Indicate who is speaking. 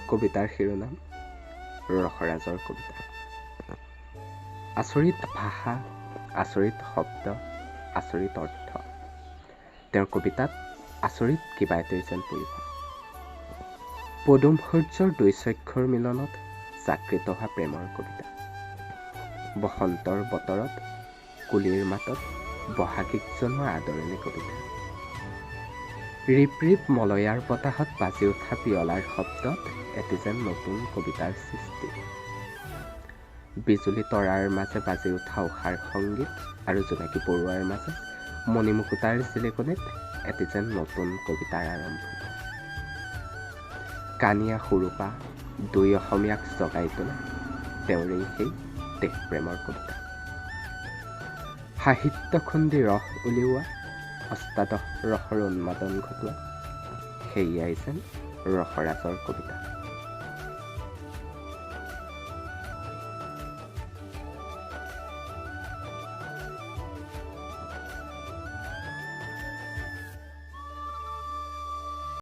Speaker 1: কবিতাৰ শিৰোনাম ৰসৰাজৰ কবিতা। আচৰিত ভাষা, আচৰিত শব্দ, আচৰিত অৰ্থ। তেওঁৰ কবিতাত আচৰিত কিবা এটাই যেন পৰিব। পদুম সূৰ্যৰ দুই চক্ষুৰ মিলনত জাগৃত হোৱা প্ৰেমৰ কবিতা। বসন্তৰ বতৰত কুলিৰ মাতত বহাগীক জন্মৰ আদৰণি কবিতা। ৰিপ ৰিপ মলয়াৰ বতাহত বাজি উঠা পিয়লাৰ শব্দত এটি যেন নতুন কবিতাৰ সৃষ্টি। বিজুলী তৰাৰ মাজে বাজি উঠা উষাৰ সংগীত আৰু জোনাকী পৰুৱাৰ মাজে মণিমুকুতাৰ জিলিকনিত এটি যেন নতুন কবিতাৰ আৰম্ভণি। কানিয়া সুৰুপা দুই অসমীয়াক জগাই তোলা তেওঁৰেই সেই দেশপ্ৰেমৰ কবিতা। সাহিত্য খুন্দি ৰস উলিওৱা, অষ্টাদশ ৰসৰ উন্মাদন ঘটোৱা, সেয়াই যেন ৰসৰাজৰ কবিতা।